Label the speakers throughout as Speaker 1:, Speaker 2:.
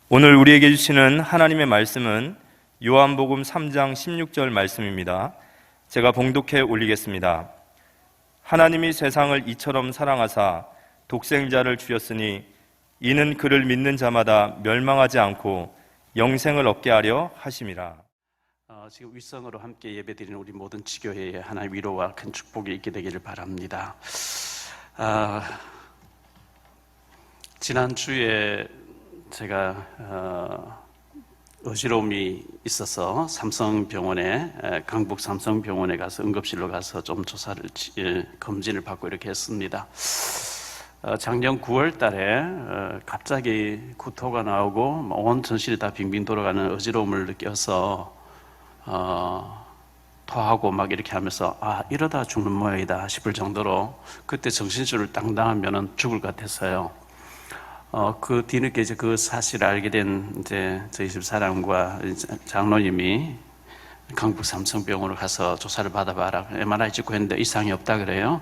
Speaker 1: 오늘 우리에게 주시는 하나님의 말씀은 요한복음 3장 16절 말씀입니다. 제가 봉독해 올리겠습니다. 하나님이 세상을 이처럼 사랑하사 독생자를 주셨으니 이는 그를 믿는 자마다 멸망하지 않고 영생을 얻게 하려 하심이라.
Speaker 2: 지금 윗성으로 함께 예배드리는 우리 모든 지교회에 하나님의 위로와 큰 축복이 있게 되기를 바랍니다. 지난주에 제가 어지러움이 있어서 삼성병원에, 강북 삼성병원에 가서 응급실로 가서 좀 검진을 받고 이렇게 했습니다. 작년 9월 달에 갑자기 구토가 나오고 온 전신이 다 빙빙 돌아가는 어지러움을 느껴서 토하고 막 이렇게 하면서 이러다 죽는 모양이다 싶을 정도로 그때 정신줄을 당당하면 죽을 것 같았어요. 그 뒤늦게 이제 그 사실을 알게 된 이제 저희 집 사람과 장로님이 강북 삼성병원으로 가서 조사를 받아봐라. MRI 찍고 했는데 이상이 없다 그래요.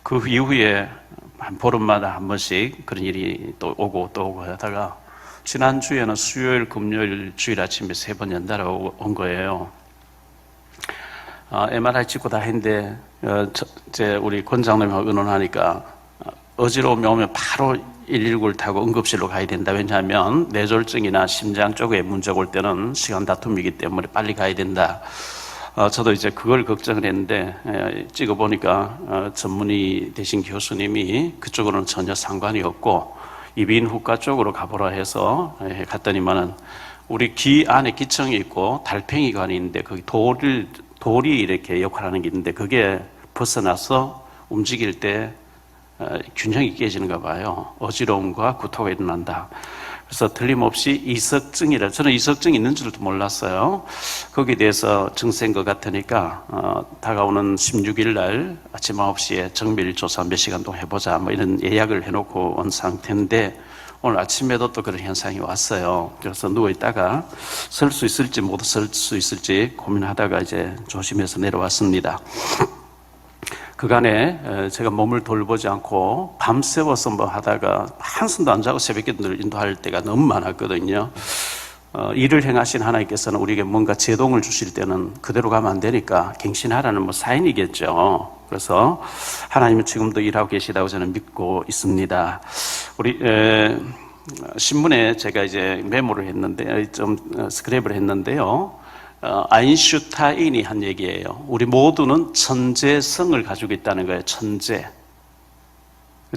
Speaker 2: 그 이후에 한 보름마다 한 번씩 그런 일이 또 오고 하다가 지난주에는 수요일, 금요일, 주일 아침에 3번 연달아 온 거예요. MRI 찍고 다 했는데 이제 우리 권 장로님하고 의논하니까 어지러움이 오면 바로 119를 타고 응급실로 가야 된다. 왜냐하면 뇌졸중이나 심장 쪽에 문제가 올 때는 시간 다툼이기 때문에 빨리 가야 된다. 저도 이제 그걸 걱정을 했는데 찍어보니까 전문의 되신 교수님이 그쪽으로는 전혀 상관이 없고 이비인후과 쪽으로 가보라 해서 갔더니만은 우리 귀 안에 기청이 있고 달팽이관이 있는데 거기 돌이 이렇게 역할하는 게 있는데 그게 벗어나서 움직일 때 균형이 깨지는가 봐요. 어지러움과 구토가 일어난다. 그래서 틀림없이 이석증이라, 저는 이석증이 있는 줄도 몰랐어요. 거기에 대해서 증세인 것 같으니까 다가오는 16일 날 아침 9시에 정밀 조사 몇 시간 동안 해보자 뭐 이런 예약을 해놓고 온 상태인데 오늘 아침에도 또 그런 현상이 왔어요. 그래서 누워있다가 설 수 있을지 못 설 수 있을지 고민하다가 이제 조심해서 내려왔습니다. 그간에 제가 몸을 돌보지 않고 밤새워서 뭐 하다가 한숨도 안 자고 새벽기도를 인도할 때가 너무 많았거든요. 일을 행하신 하나님께서는 우리에게 뭔가 제동을 주실 때는 그대로 가면 안 되니까 갱신하라는 뭐 사인이겠죠. 그래서 하나님은 지금도 일하고 계시다고 저는 믿고 있습니다. 우리 신문에 제가 이제 메모를 했는데 좀 스크랩을 했는데요. 아인슈타인이 한 얘기예요. 우리 모두는 천재성을 가지고 있다는 거예요.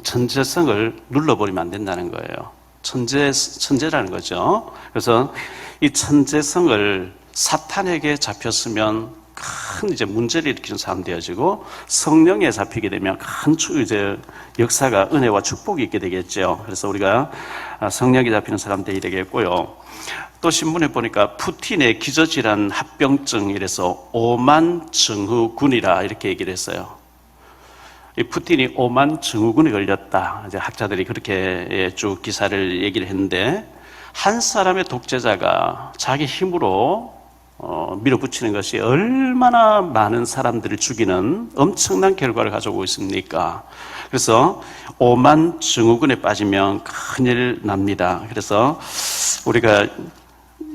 Speaker 2: 천재성을 눌러버리면 안 된다는 거예요. 천재라는 거죠. 그래서 이 천재성을 사탄에게 잡혔으면 큰 이제 문제를 일으키는 사람 되어지고 성령에 잡히게 되면 큰 이제 역사가 은혜와 축복이 있게 되겠죠. 그래서 우리가 성령에 잡히는 사람 되게 되겠고요. 또 신문에 보니까 푸틴의 기저질환 합병증 이래서 오만 증후군이라 이렇게 얘기를 했어요. 이 푸틴이 오만 증후군에 걸렸다. 이제 학자들이 그렇게 쭉 기사를 얘기를 했는데 한 사람의 독재자가 자기 힘으로 밀어붙이는 것이 얼마나 많은 사람들을 죽이는 엄청난 결과를 가져오고 있습니까? 그래서 오만 증후군에 빠지면 큰일 납니다. 그래서 우리가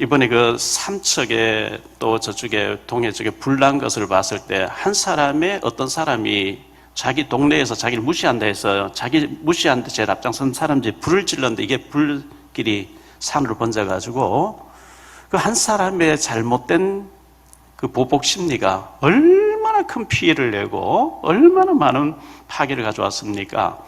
Speaker 2: 이번에 그 삼척에 또 저쪽에 동해 쪽에 불난 것을 봤을 때 한 사람의 어떤 사람이 자기 동네에서 자기를 무시한다 해서 자기 무시한 데 제일 앞장선 사람들이 불을 질렀는데 이게 불길이 산으로 번져가지고 그 한 사람의 잘못된 그 보복 심리가 얼마나 큰 피해를 내고 얼마나 많은 파괴를 가져왔습니까?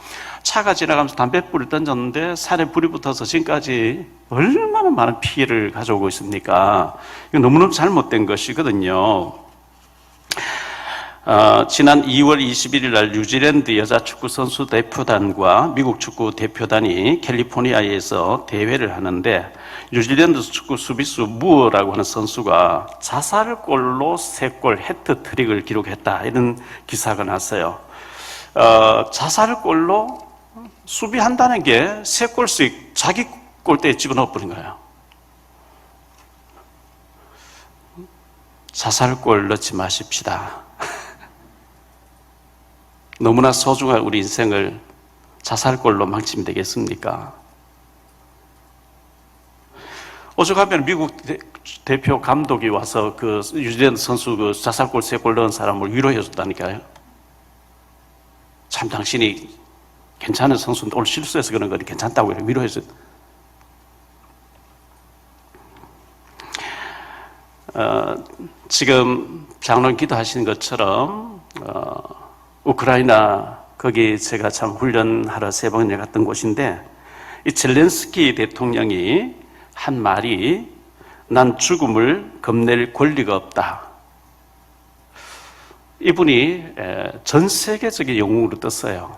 Speaker 2: 차가 지나가면서 담뱃불을 던졌는데 산에 불이 붙어서 지금까지 얼마나 많은 피해를 가져오고 있습니까? 이거 너무너무 잘못된 것이거든요. 지난 2월 21일 날 뉴질랜드 여자 축구 선수 대표단과 미국 축구 대표단이 캘리포니아에서 대회를 하는데 뉴질랜드 축구 수비수 무어라고 하는 선수가 자살골로 3골 해트트릭을 기록했다 이런 기사가 났어요. 자살골로 수비한다는 게 3골씩 자기 골대에 집어넣어 버린 거예요. 자살골 넣지 마십시다. 너무나 소중한 우리 인생을 자살골로 망치면 되겠습니까? 오죽하면 미국 대표 감독이 와서 그 유지랜드 선수 그 자살골 3골 넣은 사람을 위로해 줬다니까요. 참 당신이 괜찮은 선수인데 오늘 실수해서 그런 거니 괜찮다고 위로해 줬. 지금 장로님 기도하시는 것처럼 우크라이나 거기 제가 참 훈련하러 3번 갔던 곳인데 이 젤렌스키 대통령이 한 말이 난 죽음을 겁낼 권리가 없다. 이분이 전 세계적인 영웅으로 떴어요.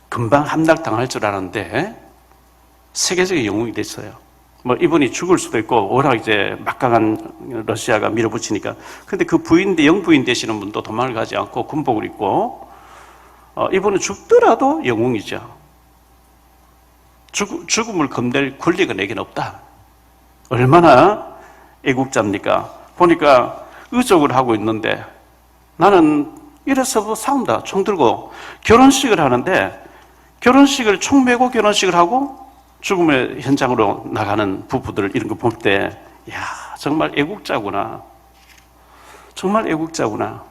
Speaker 2: 금방 함락당할 줄 알았는데 세계적인 영웅이 됐어요. 뭐 이분이 죽을 수도 있고 워낙 이제 막강한 러시아가 밀어붙이니까. 근데 그 영부인 되시는 분도 도망을 가지 않고 군복을 입고 이분은 죽더라도 영웅이죠. 죽음을 겁낼 권리가 내겐 없다. 얼마나 애국자입니까? 보니까 의족을 하고 있는데 나는 이래서 뭐 싸운다. 총 들고 결혼식을 하는데 결혼식을 총 메고 결혼식을 하고 죽음의 현장으로 나가는 부부들 이런 거 볼 때, 야 정말 애국자구나. 정말 애국자구나.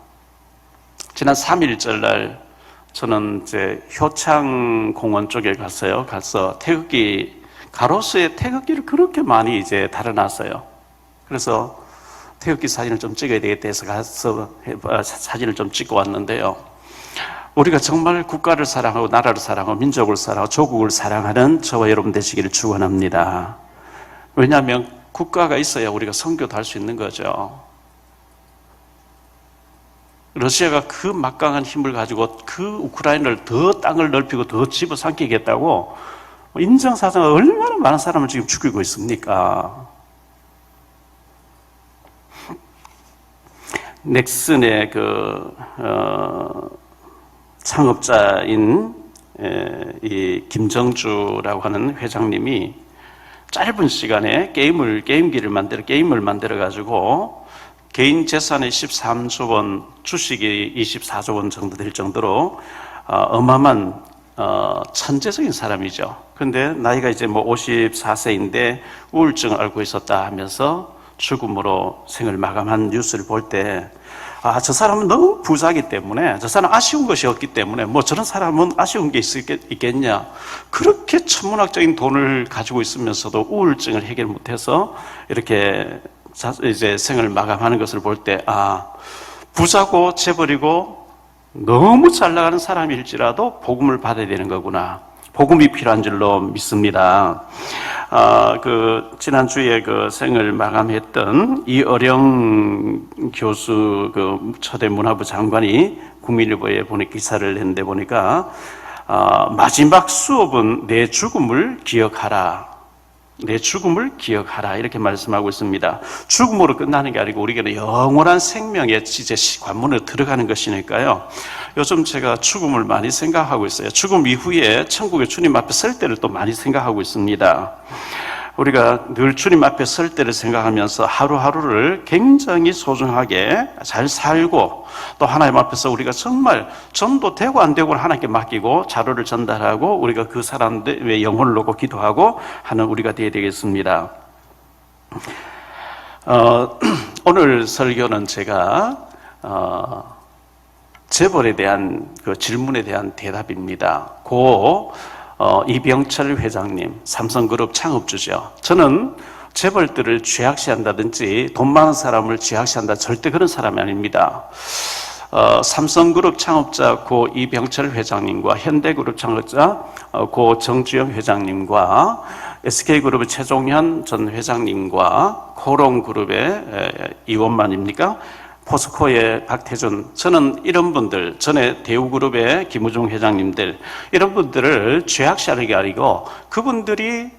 Speaker 2: 지난 3.1절 날 저는 이제 효창공원 쪽에 갔어요. 가서 태극기, 가로수에 태극기를 그렇게 많이 이제 달아놨어요. 그래서 태극기 사진을 좀 찍어야 되겠다 해서 가서 사진을 좀 찍고 왔는데요. 우리가 정말 국가를 사랑하고 나라를 사랑하고 민족을 사랑하고 조국을 사랑하는 저와 여러분 되시기를 축원합니다. 왜냐하면 국가가 있어야 우리가 선교도 할 수 있는 거죠. 러시아가 그 막강한 힘을 가지고 그 우크라이나를 더 땅을 넓히고 더 집어삼키겠다고 인정사정을 얼마나 많은 사람을 지금 죽이고 있습니까? 넥슨의 창업자인 이 김정주라고 하는 회장님이 짧은 시간에 게임을 만들어 가지고 개인 재산의 13조 원, 주식이 24조 원 정도 될 정도로 어마어마한 천재적인 사람이죠. 그런데 나이가 이제 뭐 54세인데 우울증을 앓고 있었다 하면서 죽음으로 생을 마감한 뉴스를 볼 때 저 사람은 너무 부자이기 때문에, 저 사람은 아쉬운 것이 없기 때문에 뭐 저런 사람은 아쉬운 게 있겠냐. 그렇게 천문학적인 돈을 가지고 있으면서도 우울증을 해결 못해서 이렇게 이제 생을 마감하는 것을 볼 때 부자고 재벌이고 너무 잘 나가는 사람일지라도 복음을 받아야 되는 거구나. 복음이 필요한 줄로 믿습니다. 지난주에 생을 마감했던 이어령 교수, 초대 문화부 장관이 국민일보에 기사를 냈는데 보니까, 마지막 수업은 내 죽음을 기억하라. 내 죽음을 기억하라. 이렇게 말씀하고 있습니다. 죽음으로 끝나는 게 아니고 우리에게는 영원한 생명의 이제 관문으로 들어가는 것이니까요. 요즘 제가 죽음을 많이 생각하고 있어요. 죽음 이후에 천국에 주님 앞에 설 때를 또 많이 생각하고 있습니다. 우리가 늘 주님 앞에 설 때를 생각하면서 하루하루를 굉장히 소중하게 잘 살고 또 하나님 앞에서 우리가 정말 전도되고 안 되고는 하나님께 맡기고 자료를 전달하고 우리가 그 사람들의 영혼을 놓고 기도하고 하는 우리가 되어야 되겠습니다. 오늘 설교는 제가 재벌에 대한 질문에 대한 대답입니다. 이병철 회장님, 삼성그룹 창업주죠. 저는 재벌들을 죄악시한다든지 돈 많은 사람을 죄악시한다, 절대 그런 사람이 아닙니다. 삼성그룹 창업자 고 이병철 회장님과 현대그룹 창업자 고 정주영 회장님과 SK그룹의 최종현 전 회장님과 코롱그룹의 이원만입니까? 포스코의 박태준, 저는 이런 분들, 전에 대우그룹의 김우중 회장님들, 이런 분들을 죄악시하는 게 아니고 그분들이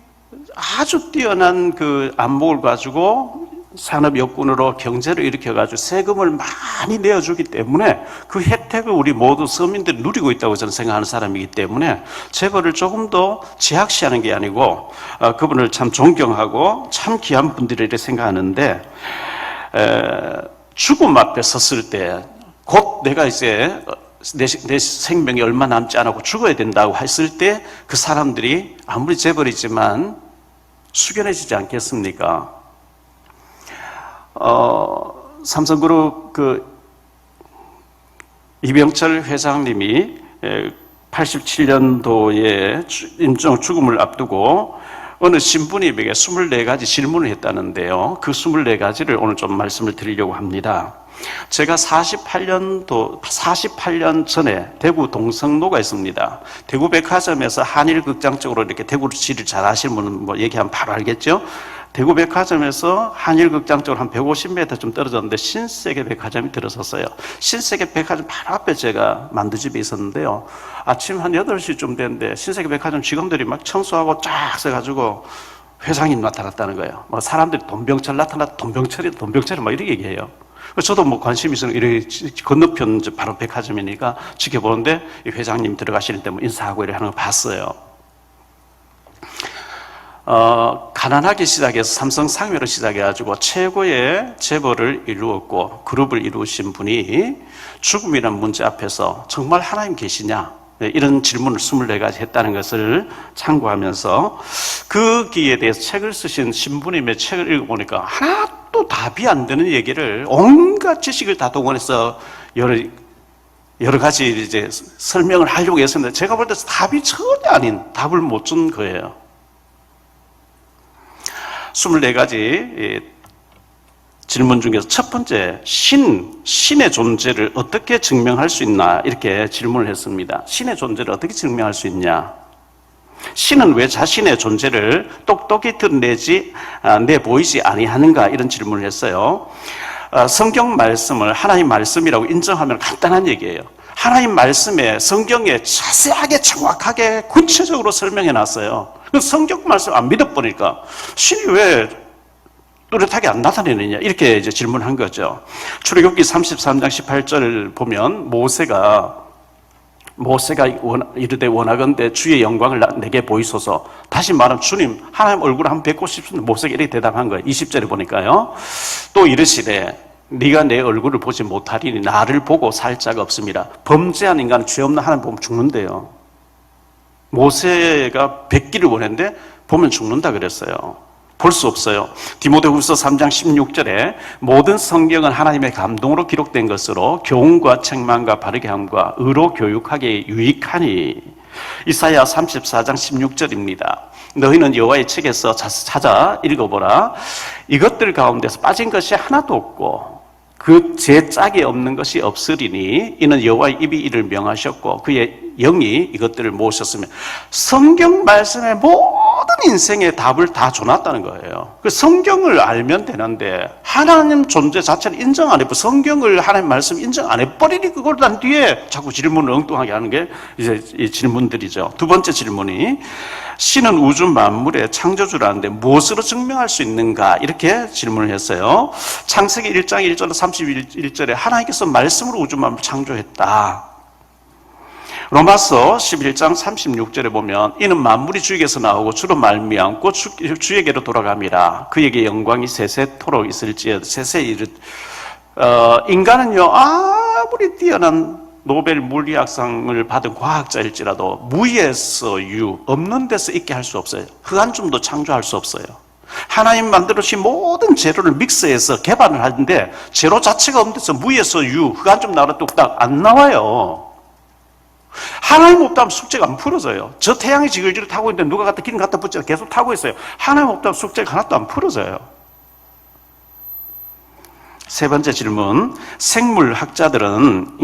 Speaker 2: 아주 뛰어난 안목을 가지고 산업 여건으로 경제를 일으켜가지고 세금을 많이 내어주기 때문에 그 혜택을 우리 모두 서민들이 누리고 있다고 저는 생각하는 사람이기 때문에 재벌을 조금 더 제약시하는 게 아니고 그분을 참 존경하고 참 귀한 분들이라 생각하는데, 죽음 앞에 섰을 때 곧 내가 이제 내 생명이 얼마 남지 않았고 죽어야 된다고 했을 때 그 사람들이 아무리 재벌이지만 숙연해지지 않겠습니까? 삼성그룹 이병철 회장님이 87년도에 임종 죽음을 앞두고 어느 신부님에게 24가지 질문을 했다는데요. 그 24가지를 오늘 좀 말씀을 드리려고 합니다. 제가 48년 전에 대구 동성로가 있습니다. 대구 백화점에서 한일극장 쪽으로 이렇게 대구시를 잘 아시는 분은 뭐 얘기하면 바로 알겠죠? 대구 백화점에서 한일극장 쪽으로 한 150m 좀 떨어졌는데 신세계 백화점이 들어섰어요. 신세계 백화점 바로 앞에 제가 만두집이 있었는데요. 아침 한 8시쯤 됐는데 신세계 백화점 직원들이 막 청소하고 쫙 써가지고 회장님 나타났다는 거예요. 뭐 사람들이 돈병철 나타났다, 돈병철이 막 이렇게 얘기해요. 저도 뭐 관심이 있어서 이렇게 건너편 바로 백화점이니까 지켜보는데 이 회장님 들어가시는데 뭐 인사하고 이렇게 하는 거 봤어요. 가난하게 시작해서 삼성 상회로 시작해가지고 최고의 재벌을 이루었고 그룹을 이루신 분이 죽음이라는 문제 앞에서 정말 하나님 계시냐? 이런 질문을 24가지 했다는 것을 참고하면서 거기에 대해서 책을 쓰신 신부님의 책을 읽어보니까 하나도 답이 안 되는 얘기를 온갖 지식을 다 동원해서 여러 가지 이제 설명을 하려고 했었는데 제가 볼 때 답이 전혀 아닌 답을 못 준 거예요. 24가지 질문 중에서 첫 번째, 신의 존재를 어떻게 증명할 수 있나 이렇게 질문을 했습니다. 신의 존재를 어떻게 증명할 수 있냐? 신은 왜 자신의 존재를 똑똑히 내보이지 아니하는가 이런 질문을 했어요. 성경 말씀을 하나님 말씀이라고 인정하면 간단한 얘기예요. 하나님 말씀에 성경에 자세하게 정확하게 구체적으로 설명해 놨어요. 성경 말씀 안 믿어보니까 신이 왜 뚜렷하게 안 나타내느냐 이렇게 이제 질문한 거죠. 출애굽기 33장 18절을 보면 모세가 이르되 원하건대 주의 영광을 내게 보이소서. 다시 말하면 주님 하나님 얼굴을 한번 뵙고 싶습니다. 모세가 이렇게 대답한 거예요. 20절에 보니까요. 또 이르시되 네가 내 얼굴을 보지 못하리니 나를 보고 살 자가 없습니다. 범죄한 인간은 죄 없는 하나님 보면 죽는데요. 모세가 뵙기를 원했는데 보면 죽는다 그랬어요. 볼 수 없어요. 디모데후서 3장 16절에 모든 성경은 하나님의 감동으로 기록된 것으로 교훈과 책망과 바르게 함과 의로 교육하기에 유익하니. 이사야 34장 16절입니다. 너희는 여호와의 책에서 찾아 읽어보라. 이것들 가운데서 빠진 것이 하나도 없고 그 제 짝이 없는 것이 없으리니 이는 여호와의 입이 이를 명하셨고 그의 영이 이것들을 모으셨으며. 성경 말씀의 모든 인생의 답을 다 줘놨다는 거예요. 그 성경을 알면 되는데 하나님 존재 자체를 인정 안 해버리고 성경을 하나님 말씀 인정 안 해버리니 그걸 난 뒤에 자꾸 질문을 엉뚱하게 하는 게 이제 이 질문들이죠. 두 번째 질문이 신은 우주 만물의 창조주라는데 무엇으로 증명할 수 있는가 이렇게 질문을 했어요. 창세기 1장 1절 31절에 하나님께서 말씀으로 우주 만물을 창조했다. 로마서 11장 36절에 보면 이는 만물이 주에게서 나오고 주로 말미암고 주에게로 돌아갑니다. 그에게 영광이 세세토록 있을지어다. 인간은요 아무리 뛰어난 노벨 물리학상을 받은 과학자일지라도 무에서 유 없는 데서 있게 할 수 없어요. 흑안줌도 창조할 수 없어요. 하나님 만들어주신 모든 재료를 믹스해서 개발을 하는데 재료 자체가 없는 데서 무에서 유 흑안줌 나오라 뚝딱 안 나와요. 하나님 없다면 숙제가 안 풀어져요. 저 태양이 지글지글 타고 있는데 누가 갖다 기름 갖다 붙여서 계속 타고 있어요. 하나님 없다면 숙제가 하나도 안 풀어져요. 세 번째 질문, 생물학자들은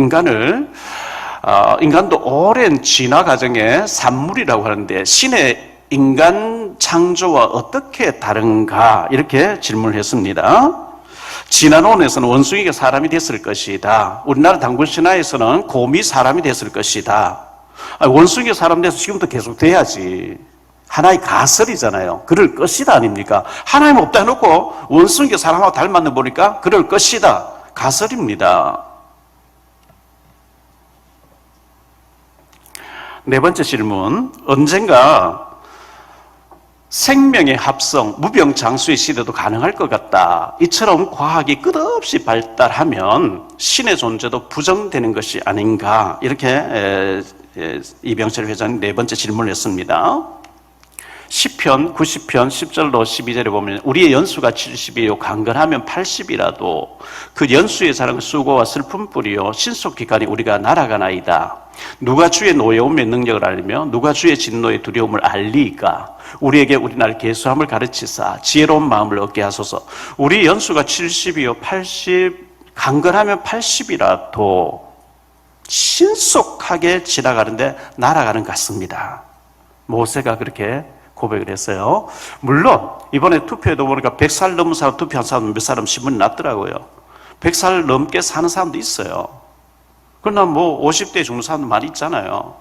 Speaker 2: 인간도 오랜 진화 과정의 산물이라고 하는데 신의 인간 창조와 어떻게 다른가 이렇게 질문을 했습니다. 진화론에서는 원숭이가 사람이 됐을 것이다. 우리나라 단군 신화에서는 곰이 사람이 됐을 것이다. 원숭이가 사람 돼서 지금도 계속 돼야지. 하나의 가설이잖아요. 그럴 것이다 아닙니까? 하나님 없다 해놓고 원숭이가 사람하고 닮았는 보니까 그럴 것이다. 가설입니다. 네 번째 질문, 언젠가 생명의 합성, 무병장수의 시대도 가능할 것 같다. 이처럼 과학이 끝없이 발달하면 신의 존재도 부정되는 것이 아닌가. 이렇게 이병철 회장님 네 번째 질문을 했습니다. 시편 90편 10절로 12절에 보면 우리의 연수가 70이요 강건하면 80이라도 그 연수의 사랑은 수고와 슬픔뿐이요 신속기간이 우리가 날아가나이다. 누가 주의 노여움의 능력을 알리며 누가 주의 진노의 두려움을 알리이까. 우리에게 우리나라 계수함을 가르치사 지혜로운 마음을 얻게 하소서. 우리 연수가 70이요 80 강건하면 80이라도 신속하게 지나가는데 날아가는 것 같습니다. 모세가 그렇게 고백을 했어요. 물론 이번에 투표에도 보니까 100살 넘은 사람 투표한 사람 몇 사람 신문이 났더라고요. 100살 넘게 사는 사람도 있어요. 그러나 뭐 50대 죽는 사람도 많이 있잖아요.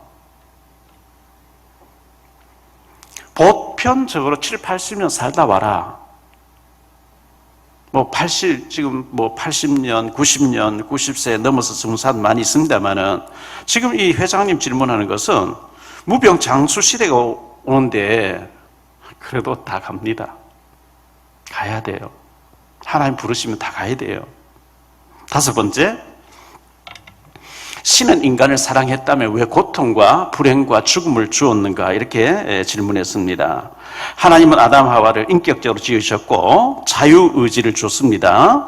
Speaker 2: 보편적으로 7, 80년 살다 와라. 지금 80년, 90년, 90세 넘어서 죽는 사람 많이 있습니다만은 지금 이 회장님 질문하는 것은 무병장수 시대가 오는데 그래도 다 갑니다. 가야 돼요. 하나님 부르시면 다 가야 돼요. 다섯 번째, 신은 인간을 사랑했다면 왜 고통과 불행과 죽음을 주었는가 이렇게 질문했습니다. 하나님은 아담 하와를 인격적으로 지으셨고 자유의지를 줬습니다.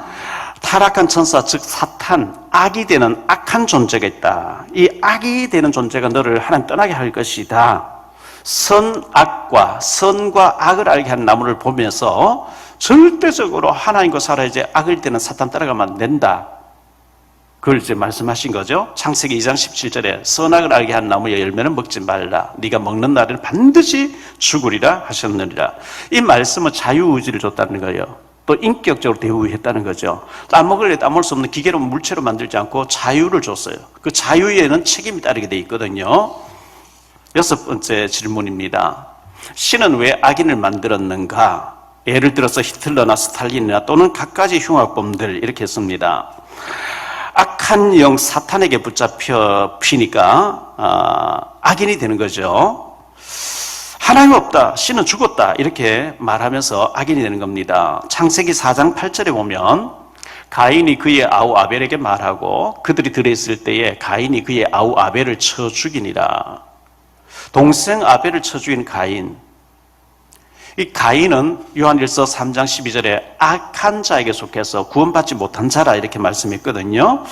Speaker 2: 타락한 천사 즉 사탄, 악이 되는 악한 존재가 있다. 이 악이 되는 존재가 너를 하나님 떠나게 할 것이다. 선과 악을 알게 하는 나무를 보면서 절대적으로 하나님과 살아야지 악을 되는 사탄 따라가면 안 된다. 그걸 이제 말씀하신 거죠. 창세기 2장 17절에 선악을 알게 한 나무의 열매는 먹지 말라. 네가 먹는 날에는 반드시 죽으리라 하셨느니라. 이 말씀은 자유의지를 줬다는 거예요. 또 인격적으로 대우했다는 거죠. 따먹을 수 없는 기계로 물체로 만들지 않고 자유를 줬어요. 그 자유에는 책임이 따르게 돼 있거든요. 여섯 번째 질문입니다. 신은 왜 악인을 만들었는가? 예를 들어서 히틀러나 스탈린이나 또는 갖가지 흉악범들 이렇게 했습니다. 악한 영 사탄에게 붙잡혀 피니까 악인이 되는 거죠. 하나님 없다, 신은 죽었다 이렇게 말하면서 악인이 되는 겁니다. 창세기 4장 8절에 보면 가인이 그의 아우 아벨에게 말하고 그들이 들어있을 때에 가인이 그의 아우 아벨을 쳐 죽이니라. 동생 아벨을 쳐 죽인 가인. 이 가인은 요한일서 3장 12절에 악한 자에게 속해서 구원받지 못한 자라 이렇게 말씀했거든요.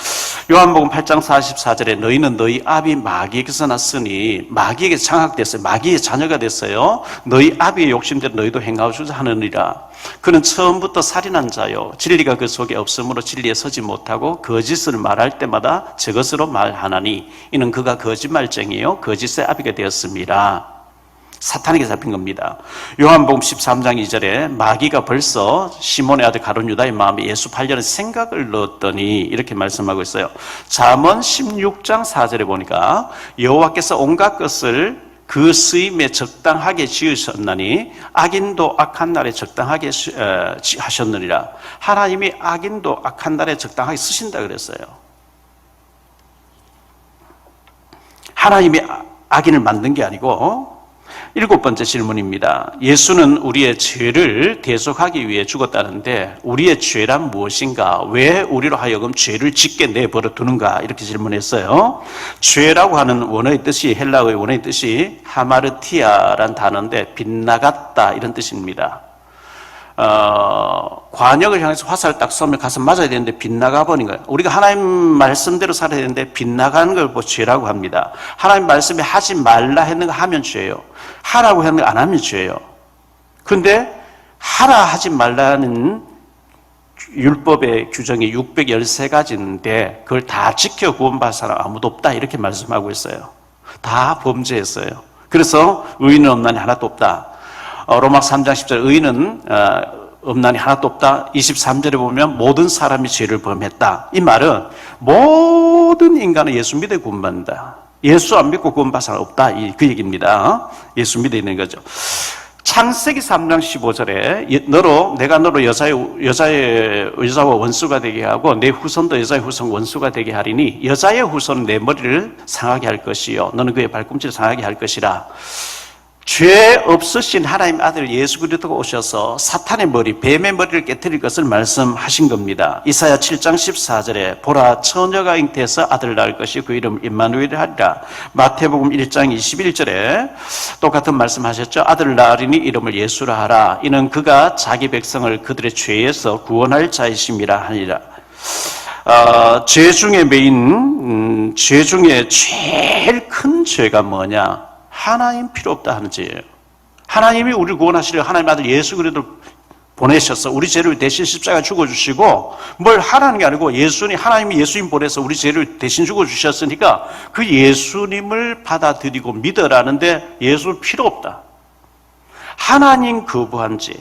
Speaker 2: 요한복음 8장 44절에 너희는 너희 아비 마귀에게서 났으니 마귀에게 장악됐어요. 마귀의 자녀가 됐어요. 너희 아비의 욕심대로 너희도 행하고자 하느니라. 그는 처음부터 살인한 자요 진리가 그 속에 없으므로 진리에 서지 못하고 거짓을 말할 때마다 저것으로 말하나니 이는 그가 거짓말쟁이요 거짓의 아비가 되었습니다. 사탄에게 잡힌 겁니다. 요한복음 13장 2절에 마귀가 벌써 시몬의 아들 가룟 유다의 마음에 예수 팔려는 생각을 넣었더니 이렇게 말씀하고 있어요. 잠언 16장 4절에 보니까 여호와께서 온갖 것을 그 쓰임에 적당하게 지으셨나니 악인도 악한 날에 적당하게 하셨느니라. 하나님이 악인도 악한 날에 적당하게 쓰신다 그랬어요. 하나님이 악인을 만든 게 아니고. 일곱 번째 질문입니다. 예수는 우리의 죄를 대속하기 위해 죽었다는데 우리의 죄란 무엇인가? 왜 우리로 하여금 죄를 짓게 내버려 두는가? 이렇게 질문했어요. 죄라고 하는 원어의 뜻이 헬라어의 원어의 뜻이 하마르티아란 단어인데 빗나갔다 이런 뜻입니다. 관역을 향해서 화살 딱 쏘면 가서 맞아야 되는데 빗나가 버린 거예요. 우리가 하나님 말씀대로 살아야 되는데 빗나가는 걸 죄라고 합니다. 하나님 말씀에 하지 말라 했는 거 하면 죄예요. 하라고 했는 거 안 하면 죄예요. 근데 하라 하지 말라는 율법의 규정이 613가지인데 그걸 다 지켜 구원받은 사람 아무도 없다 이렇게 말씀하고 있어요. 다 범죄했어요. 그래서 의인은 없나니 하나도 없다. 로마 3장 10절 의인은 없나니 하나도 없다. 23절에 보면 모든 사람이 죄를 범했다. 이 말은 모든 인간은 예수 믿어 구원받는다. 예수 안 믿고 구원받은 사람 없다. 그 얘기입니다. 예수 믿어 있는 거죠. 창세기 3장 15절에 내가 너로 여자와 원수가 되게 하고 내 후손도 여자의 후손 원수가 되게 하리니 여자의 후손은 내 머리를 상하게 할 것이요 너는 그의 발꿈치를 상하게 할 것이라. 죄 없으신 하나님 아들 예수 그리스도가 오셔서 사탄의 머리, 뱀의 머리를 깨뜨릴 것을 말씀하신 겁니다. 이사야 7장 14절에 보라 처녀가 잉태해서 아들을 낳을 것이 그 이름 임마누엘이라 하리라. 마태복음 1장 21절에 똑같은 말씀하셨죠. 아들을 낳으리니 이름을 예수라 하라. 이는 그가 자기 백성을 그들의 죄에서 구원할 자이심이라 하니라. 죄 중에 죄 중에 제일 큰 죄가 뭐냐? 하나님 필요 없다 하는 죄예요. 하나님이 우리를 구원하시려 하나님 아들 예수 그리스도를 보내셔서 우리 죄를 대신 십자가에 죽어주시고 뭘 하라는 게 아니고 하나님이 예수님 보내서 우리 죄를 대신 죽어주셨으니까 그 예수님을 받아들이고 믿으라는데 예수 필요 없다. 하나님 거부한 죄,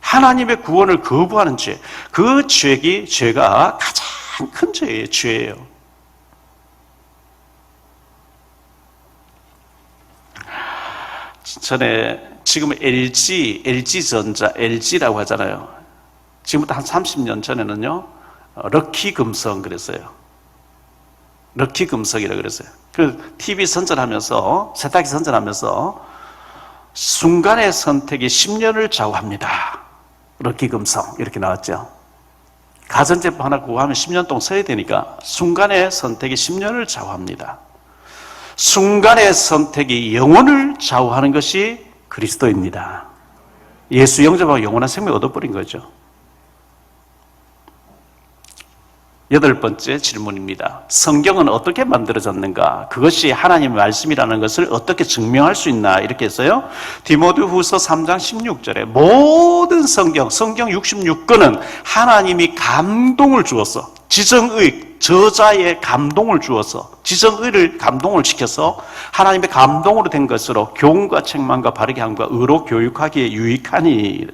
Speaker 2: 하나님의 구원을 거부하는 죄, 그 죄가 가장 큰 죄예요. 전에 지금은 LG전자, LG라고 하잖아요. 지금부터 한 30년 전에는요, 럭키금성 그랬어요. 럭키금성이라고 그랬어요. 그 TV 선전하면서, 세탁기 선전하면서 순간의 선택이 10년을 좌우합니다. 럭키금성 이렇게 나왔죠. 가전제품 하나 구하면 10년 동안 써야 되니까 순간의 선택이 10년을 좌우합니다. 순간의 선택이 영혼을 좌우하는 것이 그리스도입니다. 예수 영접하고 영원한 생명을 얻어버린 거죠. 8번째 질문입니다. 성경은 어떻게 만들어졌는가? 그것이 하나님의 말씀이라는 것을 어떻게 증명할 수 있나? 이렇게 했어요. 디모데후서 3장 16절에 모든 성경 66권은 하나님이 감동을 주어서 지정의 저자의 감동을 주어서 지정의를 감동을 시켜서 하나님의 감동으로 된 것으로 교훈과 책망과 바르게 함과 의로 교육하기에 유익하니.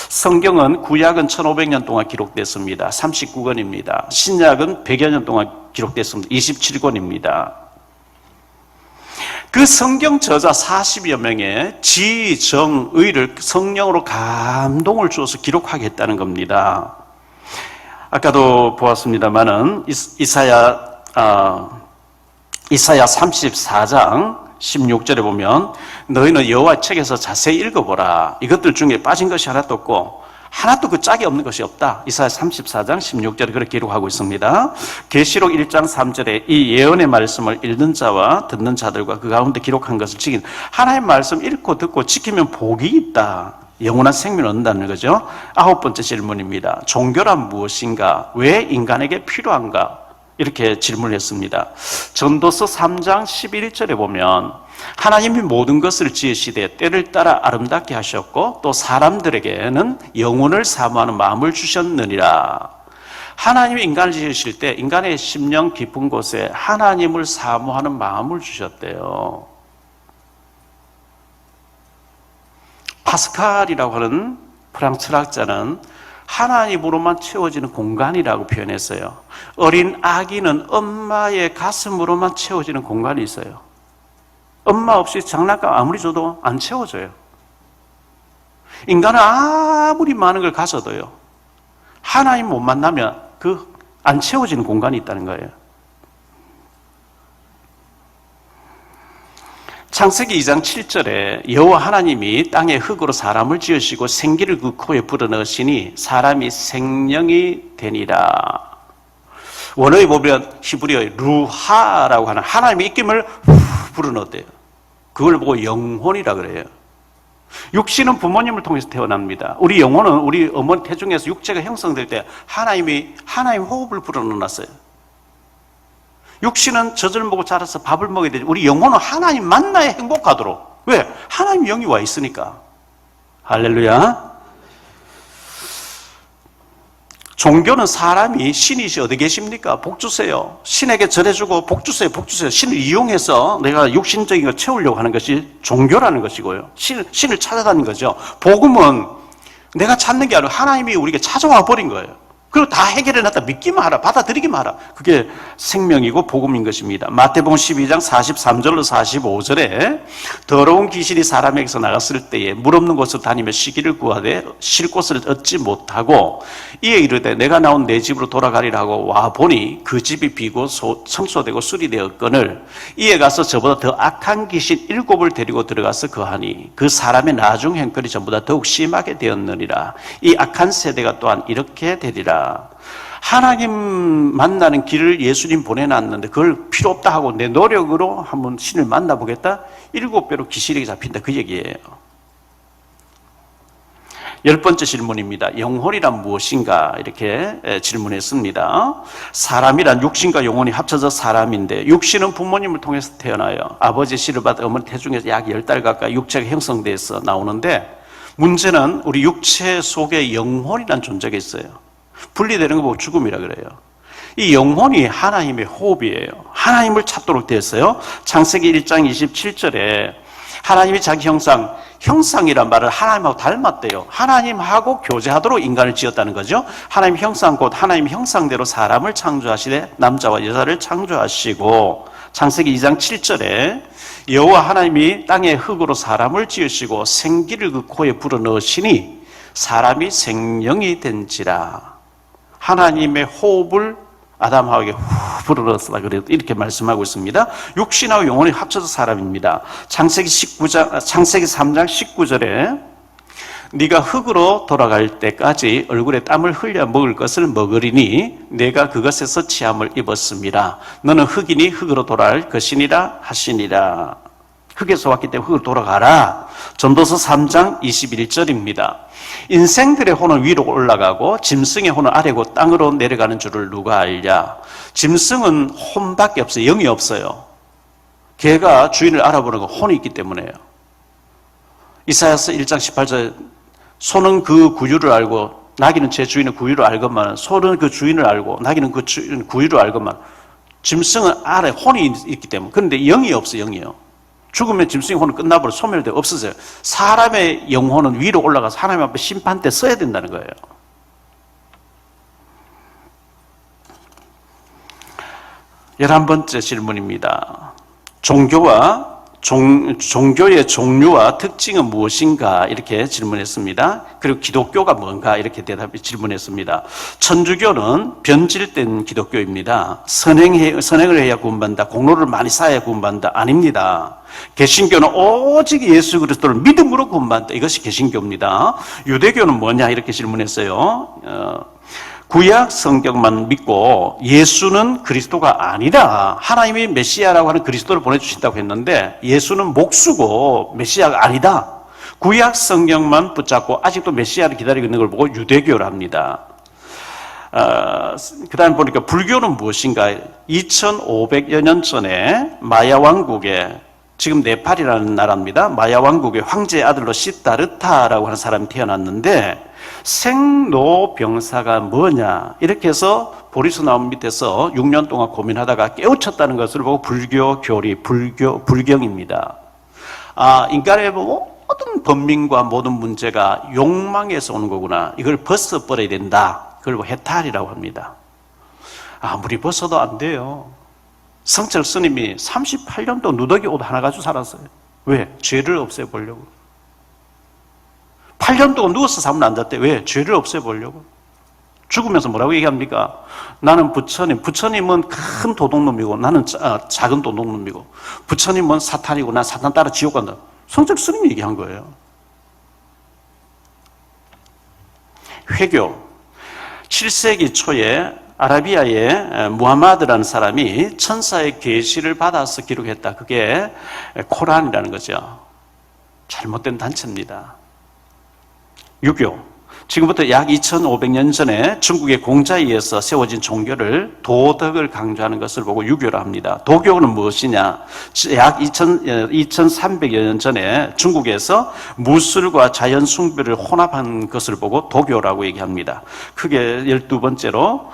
Speaker 2: 성경은 구약은 1500년 동안 기록됐습니다. 39권입니다. 신약은 100여 년 동안 기록됐습니다. 27권입니다. 그 성경 저자 40여 명의 지정의를 성령으로 감동을 주어서 기록하게 했다는 겁니다. 아까도 보았습니다만은 이사야 34장 16절에 보면 너희는 여호와 책에서 자세히 읽어보라. 이것들 중에 빠진 것이 하나도 없고 하나도 그 짝이 없는 것이 없다. 이사야 34장 16절에 그렇게 기록하고 있습니다. 계시록 1장 3절에 이 예언의 말씀을 읽는 자와 듣는 자들과 그 가운데 기록한 것을 지킨 하나님의 말씀 읽고 듣고 지키면 복이 있다. 영원한 생명을 얻는다는 거죠. 9번째 질문입니다. 종교란 무엇인가? 왜 인간에게 필요한가? 이렇게 질문을 했습니다. 전도서 3장 11절에 보면 하나님이 모든 것을 지으시되 때를 따라 아름답게 하셨고 또 사람들에게는 영혼을 사모하는 마음을 주셨느니라. 하나님이 인간을 지으실 때 인간의 심령 깊은 곳에 하나님을 사모하는 마음을 주셨대요. 파스칼이라고 하는 프랑스 철학자는 하나님으로만 채워지는 공간이라고 표현했어요. 어린 아기는 엄마의 가슴으로만 채워지는 공간이 있어요. 엄마 없이 장난감 아무리 줘도 안 채워져요. 인간은 아무리 많은 걸 가져도요, 하나님 못 만나면 그 안 채워지는 공간이 있다는 거예요. 창세기 2장 7절에 여호와 하나님이 땅의 흙으로 사람을 지으시고 생기를 그 코에 불어넣으시니 사람이 생명이 되니라. 원어에 보면 히브리어의 루하라고 하는 하나님의 입김을 불어넣었대요. 그걸 보고 영혼이라 그래요. 육신은 부모님을 통해서 태어납니다. 우리 영혼은 우리 어머니 태중에서 육체가 형성될 때 하나님 호흡을 불어넣어놨어요. 육신은 젖을 먹고 자라서 밥을 먹어야 되지. 우리 영혼은 하나님 만나야 행복하도록. 왜? 하나님 영이 와 있으니까. 할렐루야. 종교는 사람이 신이시 어디 계십니까? 복 주세요. 신에게 절해주고 복 주세요. 복 주세요. 신을 이용해서 내가 육신적인 걸 채우려고 하는 것이 종교라는 것이고요. 신을 찾아다니는 거죠. 복음은 내가 찾는 게 아니라 하나님이 우리에게 찾아와 버린 거예요. 그리고 다 해결해놨다. 믿기만 하라. 받아들이기만 하라. 그게 생명이고 복음인 것입니다. 마태복음 12장 43절로 45절에 더러운 귀신이 사람에게서 나갔을 때에 물 없는 곳을 다니며 쉬기를 구하되 쉴 곳을 얻지 못하고 이에 이르되 내가 나온 내 집으로 돌아가리라 하고 와 보니 그 집이 비고 청소되고 수리되었거늘 이에 가서 저보다 더 악한 귀신 7을 데리고 들어가서 거하니 그 사람의 나중 형편이 전보다 더욱 심하게 되었느니라. 이 악한 세대가 또한 이렇게 되리라. 하나님 만나는 길을 예수님 보내놨는데 그걸 필요 없다 하고 내 노력으로 한번 신을 만나보겠다? 7배로 귀신에게 잡힌다. 그 얘기예요. 10번째 질문입니다. 영혼이란 무엇인가? 이렇게 질문했습니다. 사람이란 육신과 영혼이 합쳐져 사람인데 육신은 부모님을 통해서 태어나요. 아버지 씨를 받아 어머니 태중에서 약 10달 가까이 육체가 형성돼서 나오는데 문제는 우리 육체 속에 영혼이란 존재가 있어요. 분리되는 거 보고 죽음이라 그래요. 이 영혼이 하나님의 호흡이에요. 하나님을 찾도록 되었어요. 창세기 1장 27절에 하나님이 자기 형상이란 말을 하나님하고 닮았대요. 하나님하고 교제하도록 인간을 지었다는 거죠. 하나님 형상 곧 하나님 형상대로 사람을 창조하시되 남자와 여자를 창조하시고 창세기 2장 7절에 여호와 하나님이 땅의 흙으로 사람을 지으시고 생기를 그 코에 불어넣으시니 사람이 생명이 된지라. 하나님의 호흡을 아담하에게 불어넣었다 그래도 이렇게 말씀하고 있습니다. 육신하고 영혼이 합쳐서 사람입니다. 창세기 3장 19절에 네가 흙으로 돌아갈 때까지 얼굴에 땀을 흘려 먹을 것을 먹으리니 내가 그것에서 취함을 입었습니다. 너는 흙이니 흙으로 돌아갈 것이니라 하시니라. 흙에서 왔기 때문에 흙으로 돌아가라. 전도서 3장 21절입니다. 인생들의 혼은 위로 올라가고 짐승의 혼은 아래고 땅으로 내려가는 줄을 누가 알랴. 짐승은 혼밖에 없어요. 영이 없어요. 개가 주인을 알아보는 건 혼이 있기 때문에요. 이사야서 1장 18절 소는 그 구유를 알고 나귀는 제 주인의 구유를 알건만 소는 그 주인을 알고 나귀는 그 주인 구유를 알건만 짐승은 아래 혼이 있기 때문에. 그런데 영이 없어요. 영이요. 죽으면 짐승의 혼은 끝나버려 소멸돼 없어져요. 사람의 영혼은 위로 올라가서 하나님 앞에 심판 때 써야 된다는 거예요. 열한 번째 질문입니다. 종교의 종류와 특징은 무엇인가? 이렇게 질문했습니다. 그리고 기독교가 뭔가? 이렇게 질문했습니다. 천주교는 변질된 기독교입니다. 선행을 해야 구원받는다. 공로를 많이 쌓아야 구원받는다. 아닙니다. 개신교는 오직 예수 그리스도를 믿음으로 구원받는다. 이것이 개신교입니다. 유대교는 뭐냐? 이렇게 질문했어요. 구약 성경만 믿고 예수는 그리스도가 아니라 하나님이 메시아라고 하는 그리스도를 보내주신다고 했는데 예수는 목수고 메시아가 아니다. 구약 성경만 붙잡고 아직도 메시아를 기다리고 있는 걸 보고 유대교를 합니다. 그 다음에 보니까 불교는 무엇인가? 2500여 년 전에 마야 왕국에 지금 네팔이라는 나라입니다. 마야 왕국의 황제의 아들로 시다르타라고 하는 사람이 태어났는데 생로병사가 뭐냐 이렇게 해서 보리수 나무 밑에서 6년 동안 고민하다가 깨우쳤다는 것을 보고 불경입니다. 인간의 모든 번민과 모든 문제가 욕망에서 오는 거구나. 이걸 벗어버려야 된다. 그걸 해탈이라고 합니다. 아무리 벗어도 안 돼요. 성철 스님이 38년도 누더기 옷 하나 가지고 살았어요. 왜? 죄를 없애보려고. 8년 동안 누워서 잠을 안 잤대. 왜? 죄를 없애보려고. 죽으면서 뭐라고 얘기합니까? 나는 부처님은 큰 도둑놈이고 나는 작은 도둑놈이고 부처님은 사탄이고 난 사탄 따라 지옥 간다. 성철 스님이 얘기한 거예요. 회교 7세기 초에 아라비아의 무하마드라는 사람이 천사의 계시를 받아서 기록했다. 그게 코란이라는 거죠. 잘못된 단체입니다. 유교. 지금부터 약 2500년 전에 중국의 공자에 의해서 세워진 종교를 도덕을 강조하는 것을 보고 유교라 합니다. 도교는 무엇이냐? 약 2300여 년 전에 중국에서 무술과 자연 숭배를 혼합한 것을 보고 도교라고 얘기합니다. 크게 12번째로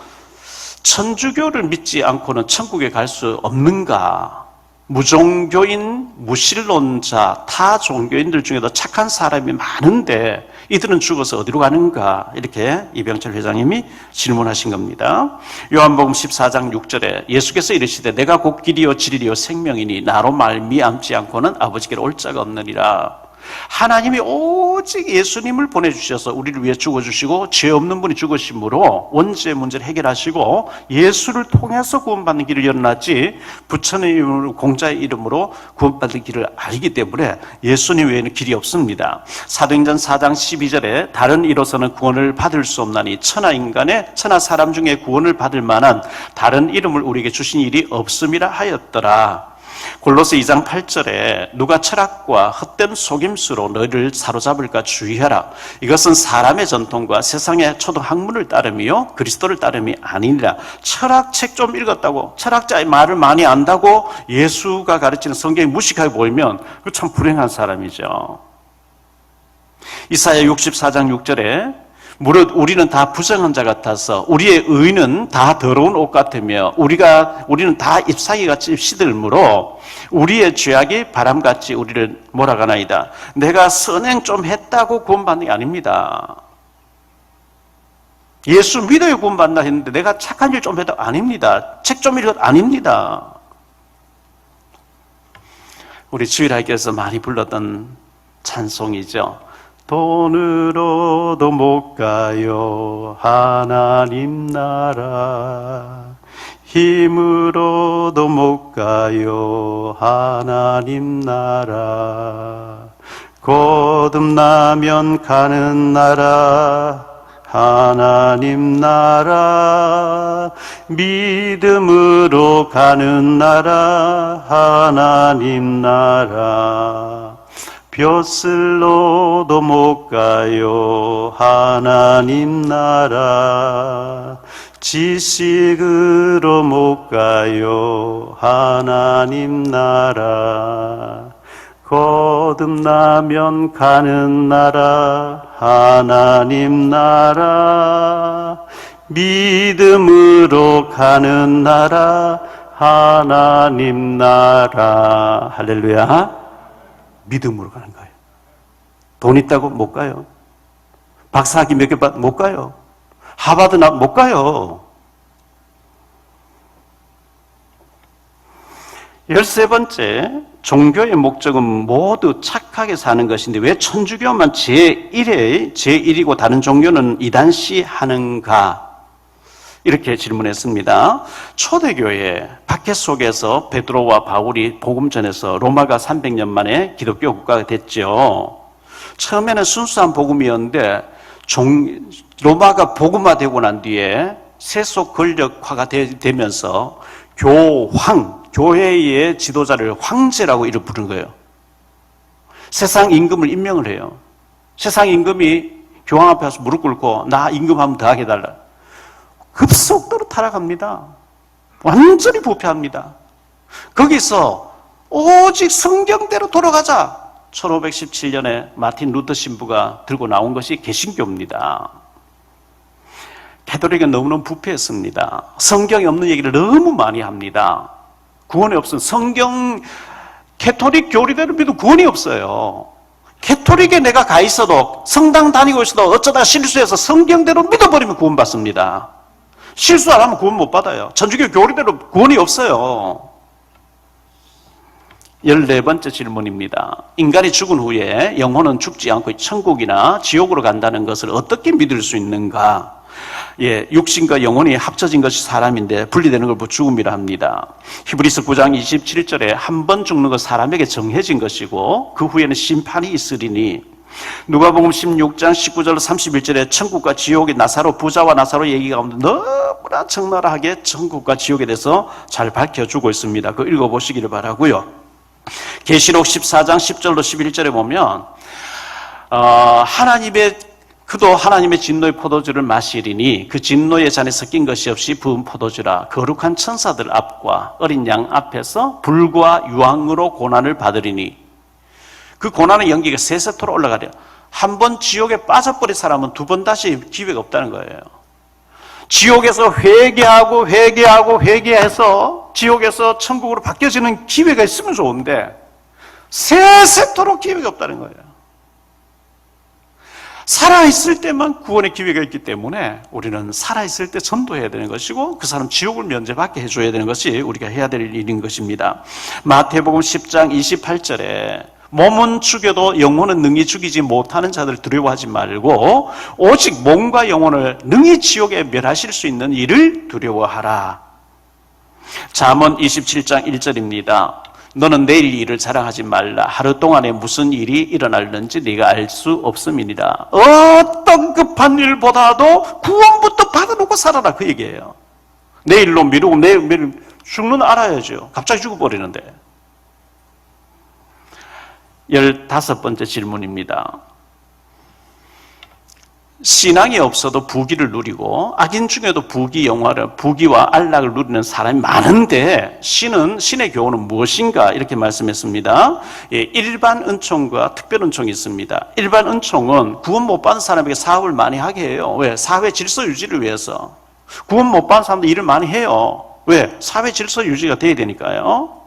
Speaker 2: 천주교를 믿지 않고는 천국에 갈 수 없는가? 무종교인, 무신론자, 타 종교인들 중에도 착한 사람이 많은데 이들은 죽어서 어디로 가는가? 이렇게 이병철 회장님이 질문하신 겁니다. 요한복음 14장 6절에 예수께서 이르시되 내가 곧 길이요 진리요 생명이니 나로 말미암지 않고는 아버지께로 올 자가 없느니라. 하나님이 오직 예수님을 보내주셔서 우리를 위해 죽어주시고 죄 없는 분이 죽으심으로 원죄의 문제를 해결하시고 예수를 통해서 구원받는 길을 열어놨지 부처의 이름으로 공자의 이름으로 구원받는 길을 알기 때문에 예수님 외에는 길이 없습니다. 사도행전 4장 12절에 다른 이로서는 구원을 받을 수 없나니 천하 사람 중에 구원을 받을 만한 다른 이름을 우리에게 주신 일이 없음이라 하였더라. 골로새 2장 8절에 누가 철학과 헛된 속임수로 너희를 사로잡을까 주의하라. 이것은 사람의 전통과 세상의 초등 학문을 따름이요 그리스도를 따름이 아니니라. 철학책 좀 읽었다고 철학자의 말을 많이 안다고 예수가 가르치는 성경이 무식하게 보이면 그 참 불행한 사람이죠. 이사야 64장 6절에 무릇 우리는 다 부정한 자 같아서 우리의 의는 다 더러운 옷 같으며 우리는 다 잎사귀같이 시들므로 우리의 죄악이 바람같이 우리를 몰아가나이다. 내가 선행 좀 했다고 구원받는 게 아닙니다. 예수 믿어야 구원받나 했는데 내가 착한 일 좀 했다고 아닙니다. 책 좀 읽었다 아닙니다. 우리 주일학교에서 많이 불렀던 찬송이죠. 돈으로도 못 가요 하나님 나라 힘으로도 못 가요 하나님 나라 거듭나면 가는 나라 하나님 나라 믿음으로 가는 나라 하나님 나라 벼슬로도 못 가요 하나님 나라 지식으로 못 가요 하나님 나라 거듭나면 가는 나라 하나님 나라 믿음으로 가는 나라 하나님 나라 할렐루야. 믿음으로 가는 거예요. 돈 있다고 못 가요. 박사학위 몇 개 받 못 가요. 하버드 못 가요. 13번째, 종교의 목적은 모두 착하게 사는 것인데 왜 천주교만 제1이고 다른 종교는 이단시 하는가? 이렇게 질문했습니다. 초대교회 박해 속에서 베드로와 바울이 복음 전해서 로마가 300년 만에 기독교 국가가 됐죠. 처음에는 순수한 복음이었는데 로마가 복음화되고 난 뒤에 세속 권력화가 되면서 교회의 지도자를 황제라고 이름 부르는 거예요. 세상 임금을 임명을 해요. 세상 임금이 교황 앞에 와서 무릎 꿇고 나 임금 한번 더 하게 해달라. 급속도로 타락합니다. 완전히 부패합니다. 거기서 오직 성경대로 돌아가자. 1517년에 마틴 루터 신부가 들고 나온 것이 개신교입니다. 가톨릭은 너무너무 부패했습니다. 성경이 없는 얘기를 너무 많이 합니다. 구원이 없으면 가톨릭 교리대로 믿어도 구원이 없어요. 가톨릭에 내가 가 있어도 성당 다니고 있어도 어쩌다 실수해서 성경대로 믿어버리면 구원받습니다. 실수 안 하면 구원 못 받아요. 천주교 교리대로 구원이 없어요. 14번째 질문입니다. 인간이 죽은 후에 영혼은 죽지 않고 천국이나 지옥으로 간다는 것을 어떻게 믿을 수 있는가? 육신과 영혼이 합쳐진 것이 사람인데 분리되는 걸 죽음이라 합니다. 히브리서 9장 27절에 한 번 죽는 것 사람에게 정해진 것이고 그 후에는 심판이 있으리니 누가복음 16장 19절 31절에 천국과 지옥의 부자와 나사로 얘기 가운데 너무나 적나라하게 천국과 지옥에 대해서 잘 밝혀주고 있습니다. 그거 읽어보시기를 바라고요. 계시록 14장 10절로 11절에 보면 그도 하나님의 진노의 포도주를 마시리니 그 진노의 잔에 섞인 것이 없이 부은 포도주라. 거룩한 천사들 앞과 어린 양 앞에서 불과 유황으로 고난을 받으리니 그 고난의 연기가 세세토록 올라가려. 한 번 지옥에 빠져버린 사람은 두 번 다시 기회가 없다는 거예요. 지옥에서 회개해서 지옥에서 천국으로 바뀌어지는 기회가 있으면 좋은데 세세토록 기회가 없다는 거예요. 살아있을 때만 구원의 기회가 있기 때문에 우리는 살아있을 때 전도해야 되는 것이고 그 사람 지옥을 면제받게 해줘야 되는 것이 우리가 해야 될 일인 것입니다. 마태복음 10장 28절에 몸은 죽여도 영혼은 능히 죽이지 못하는 자들 두려워하지 말고 오직 몸과 영혼을 능히 지옥에 멸하실 수 있는 일을 두려워하라. 잠언 27장 1절입니다. 너는 내일 일을 자랑하지 말라. 하루 동안에 무슨 일이 일어날는지 네가 알 수 없음이니라. 어떤 급한 일보다도 구원부터 받아놓고 살아라, 그 얘기예요. 내일로 미루고 내일 죽는 알아야죠. 갑자기 죽어버리는데. 15번째 질문입니다. 신앙이 없어도 부귀를 누리고 악인 중에도 부귀와 안락을 누리는 사람이 많은데 신의 교훈은 무엇인가 이렇게 말씀했습니다. 일반 은총과 특별 은총이 있습니다. 일반 은총은 구원 못 받은 사람에게 사업을 많이 하게 해요. 왜? 사회 질서 유지를 위해서. 구원 못 받은 사람도 일을 많이 해요. 왜? 사회 질서 유지가 돼야 되니까요.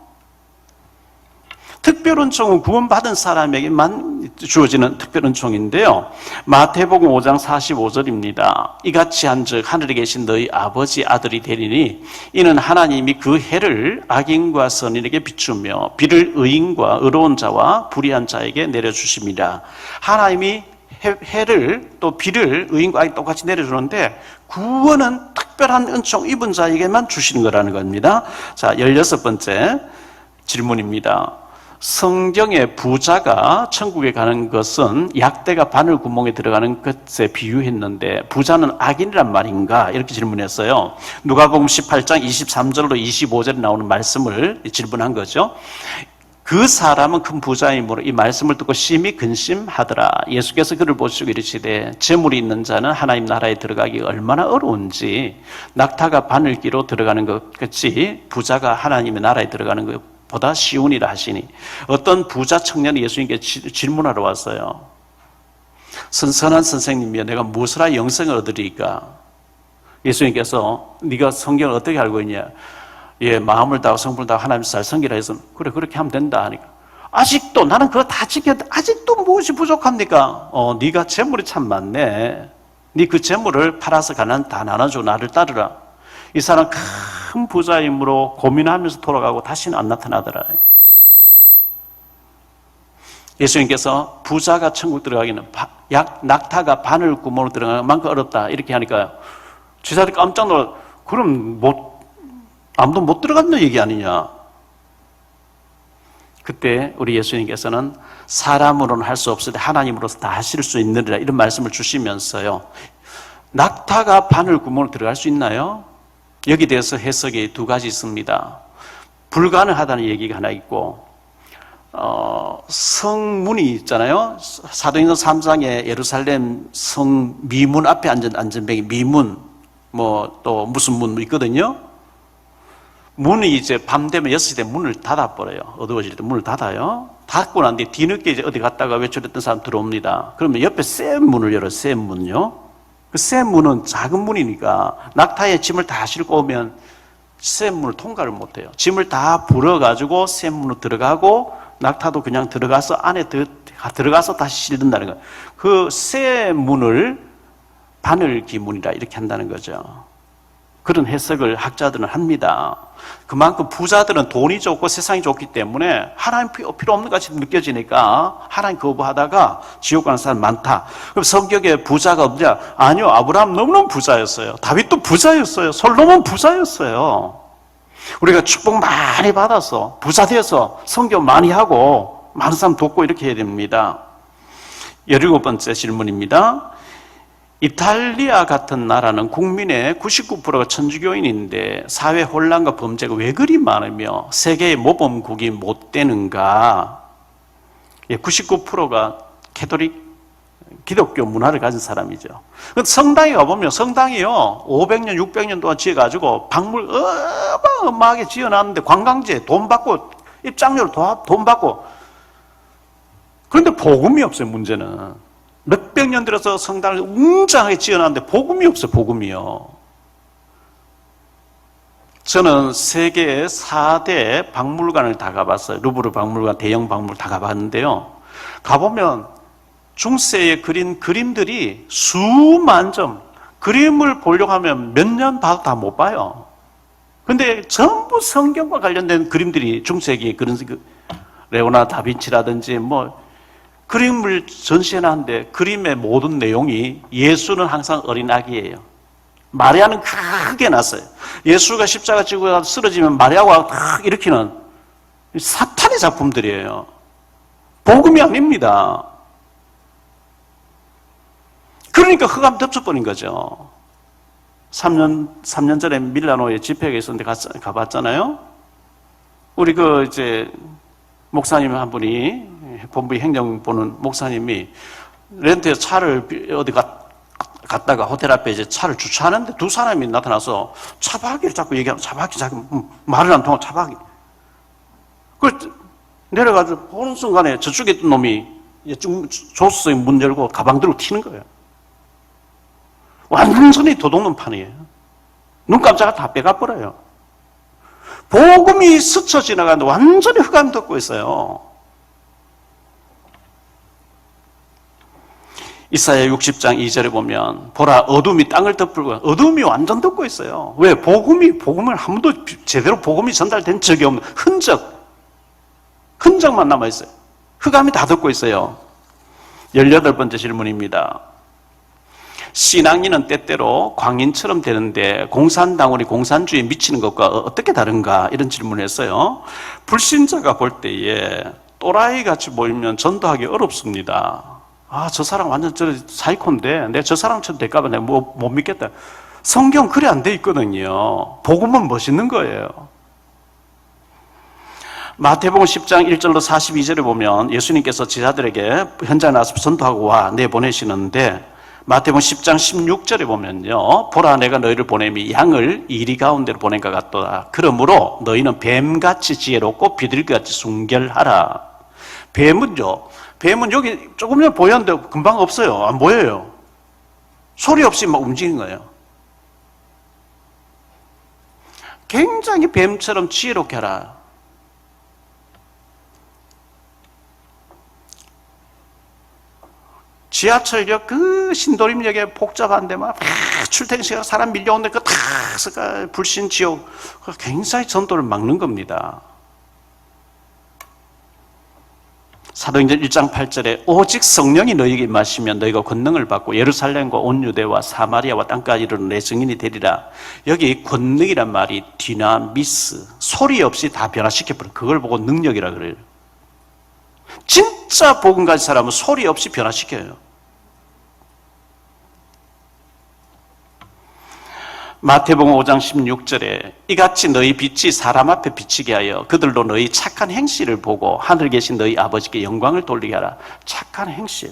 Speaker 2: 특별은총은 구원받은 사람에게만 주어지는 특별은총인데요. 마태복음 5장 45절입니다. 이같이 한즉 하늘에 계신 너희 아버지 아들이 되리니 이는 하나님이 그 해를 악인과 선인에게 비추며 비를 의인과 의로운 자와 불의한 자에게 내려주십니다. 하나님이 해를 또 비를 의인과 악인 똑같이 내려주는데 구원은 특별한 은총 입은 자에게만 주시는 거라는 겁니다. 자, 16번째 질문입니다. 성경의 부자가 천국에 가는 것은 약대가 바늘 구멍에 들어가는 것에 비유했는데 부자는 악인이란 말인가? 이렇게 질문했어요. 누가복음 18장 23절로 25절에 나오는 말씀을 질문한 거죠. 그 사람은 큰 부자이므로 이 말씀을 듣고 심히 근심하더라. 예수께서 그를 보시고 이르시되 재물이 있는 자는 하나님 나라에 들어가기 얼마나 어려운지 낙타가 바늘기로 들어가는 것 같이 부자가 하나님의 나라에 들어가는 것 보다 쉬우니라 하시니 어떤 부자 청년이 예수님께 질문하러 왔어요. 선한 선생님이여 내가 무엇을 하여 영생을 얻으리까? 예수님께서 네가 성경을 어떻게 알고 있냐? 예, 마음을 다하고 성품을 다하고 하나님을 잘 섬기라 해서 그래 그렇게 하면 된다 하니까 아직도 나는 그거 다 지켰는데 아직도 무엇이 부족합니까? 네가 재물이 참 많네. 네 그 재물을 팔아서 가난 다 나눠주고 나를 따르라. 이 사람 큰 부자이므로 고민하면서 돌아가고 다시는 안 나타나더라. 예수님께서 부자가 천국 들어가기는 낙타가 바늘 구멍으로 들어가는 만큼 어렵다 이렇게 하니까 지사들이 깜짝 놀라. 그럼 아무도 못 들어간다는 얘기 아니냐. 그때 우리 예수님께서는 사람으로는 할 수 없을 때 하나님으로서 다 하실 수 있느니라 이런 말씀을 주시면서요. 낙타가 바늘 구멍으로 들어갈 수 있나요? 여기 대해서 해석이 두 가지 있습니다. 불가능하다는 얘기가 하나 있고 성문이 있잖아요. 사도행전 3장에 예루살렘 성 미문 앞에 앉은 안전뱅이 미문 또 무슨 문 있거든요. 문이 이제 밤 되면 6시 되면 문을 닫아버려요. 어두워질 때 문을 닫아요. 닫고 난 뒤에 뒤늦게 이제 어디 갔다가 외출했던 사람 들어옵니다. 그러면 옆에 센 문을 열어요. 센 문요. 그 센 문은 작은 문이니까 낙타에 짐을 다 싣고 오면 센 문을 통과를 못해요. 짐을 다 불어가지고 센 문으로 들어가고 낙타도 그냥 들어가서 안에 들어가서 다시 실든다는 거예요. 그 센 문을 바늘기 문이라 이렇게 한다는 거죠. 그런 해석을 학자들은 합니다. 그만큼 부자들은 돈이 좋고 세상이 좋기 때문에 하나님 필요 없는 것 같이 느껴지니까 하나님 거부하다가 지옥 가는 사람 많다. 그럼 성경에 부자가 없냐? 아니요. 아브라함 너무너무 부자였어요. 다윗도 부자였어요. 솔로몬 부자였어요. 우리가 축복 많이 받아서 부자 되어서 성경 많이 하고 많은 사람 돕고 이렇게 해야 됩니다. 17번째 질문입니다. 이탈리아 같은 나라는 국민의 99%가 천주교인인데 사회 혼란과 범죄가 왜 그리 많으며 세계의 모범국이 못 되는가? 99%가 기독교 문화를 가진 사람이죠. 성당에 가보면 성당이요 500년, 600년 동안 지어가지고 박물 어마어마하게 지어놨는데 관광지에 돈 받고 입장료로 돈 받고 그런데 복음이 없어요. 문제는 몇백 년 들어서 성당을 웅장하게 지어놨는데 복음이 없어요. 복음이요. 저는 세계의 4대 박물관을 다 가봤어요. 루브르 박물관, 대형 박물관 다 가봤는데요. 가보면 중세에 그린 그림들이 수만 점, 그림을 보려고 하면 몇 년 봐도 다 못 봐요. 근데 전부 성경과 관련된 그림들이 중세기에 그런 레오나 다빈치라든지 뭐 그림을 전시해놨는데 그림의 모든 내용이 예수는 항상 어린 아기예요. 마리아는 크게 났어요. 예수가 십자가 지고 쓰러지면 마리아가 탁 일으키는 사탄의 작품들이에요. 복음이 아닙니다. 그러니까 흑암 덮쳐버린 거죠. 3년 전에 밀라노에 집회가 있었는데 가봤잖아요. 우리 이제 목사님 한 분이, 본부 행정 보는 목사님이 렌트에 차를 어디 갔다가 호텔 앞에 이제 차를 주차하는데 두 사람이 나타나서 차박이를 자꾸 얘기하고 차박이 자꾸 말을 안 통하고 차박이. 내려가서 보는 순간에 저쪽에 있던 놈이 조수석에 문 열고 가방 들고 튀는 거예요. 완전히 도둑놈 판이에요. 눈 깜짝아 다 빼가버려요. 복음이 스쳐 지나가는데 완전히 흑암이 덮고 있어요. 이사야 60장 2절에 보면 보라 어둠이 땅을 덮고 어둠이 완전 덮고 있어요. 왜? 복음을 한 번도 제대로 복음이 전달된 적이 없는 흔적만 남아있어요. 흑암이 다 덮고 있어요. 18번째 질문입니다. 신앙인은 때때로 광인처럼 되는데 공산당원이 공산주의에 미치는 것과 어떻게 다른가? 이런 질문을 했어요. 불신자가 볼 때에 또라이 같이 보이면 전도하기 어렵습니다. 저 사람 완전 사이코인데 내가 저 사람처럼 될까봐 내가 못 믿겠다. 성경 그래 안 돼 있거든요. 복음은 멋있는 거예요. 마태복음 10장 1절로 42절에 보면 예수님께서 제자들에게 현장에 나와서 전도하고 와 내보내시는데 마태복음 10장 16절에 보면요. 보라 내가 너희를 보냄이 양을 이리 가운데로 보낸 것 같도다. 그러므로 너희는 뱀같이 지혜롭고 비둘기같이 순결하라. 뱀은 여기 조금 전에 보였는데 금방 없어요. 안 보여요. 소리 없이 막 움직이는 거예요. 굉장히 뱀처럼 지혜롭게 하라. 지하철역 신도림역에 복잡한데 막 출퇴근 시간 사람 밀려오는데 다 불신 지옥 굉장히 전도를 막는 겁니다. 사도행전 1장 8절에 오직 성령이 너희에게 임하시면 너희가 권능을 받고 예루살렘과 온 유대와 사마리아와 땅까지 이르는 내 증인이 되리라. 여기 권능이란 말이 디나미스, 소리 없이 다 변화시켜버려. 그걸 보고 능력이라 그래요. 진짜 복음 가진 사람은 소리 없이 변화시켜요. 마태복음 5장 16절에 이같이 너희 빛이 사람 앞에 비치게 하여 그들로 너희 착한 행실을 보고 하늘에 계신 너희 아버지께 영광을 돌리게 하라. 착한 행실.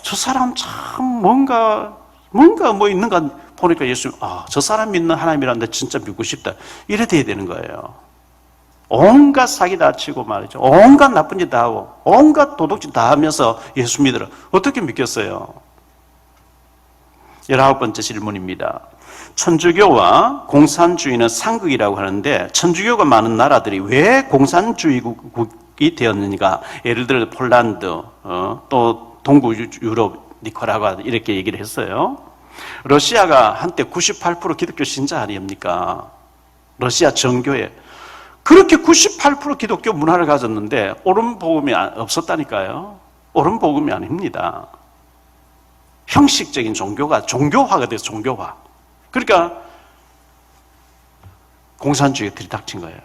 Speaker 2: 저 사람 참 뭔가 뭐 있는가 보니까 예수님 저 사람 믿는 하나님이란데 진짜 믿고 싶다. 이래 돼야 되는 거예요. 온갖 사기 다 치고 말이죠. 온갖 나쁜 짓 다 하고 온갖 도둑질 다 하면서 예수 믿으라. 어떻게 믿겠어요? 19번째 질문입니다. 천주교와 공산주의는 상극이라고 하는데 천주교가 많은 나라들이 왜 공산주의국이 되었는가? 예를 들어 폴란드, 또 동구 유럽, 니카라과 이렇게 얘기를 했어요. 러시아가 한때 98% 기독교 신자 아닙니까? 러시아 정교회. 그렇게 98% 기독교 문화를 가졌는데 옳은 복음이 없었다니까요. 옳은 복음이 아닙니다. 형식적인 종교화가 돼서 종교화. 그러니까 공산주의가 들이닥친 거예요.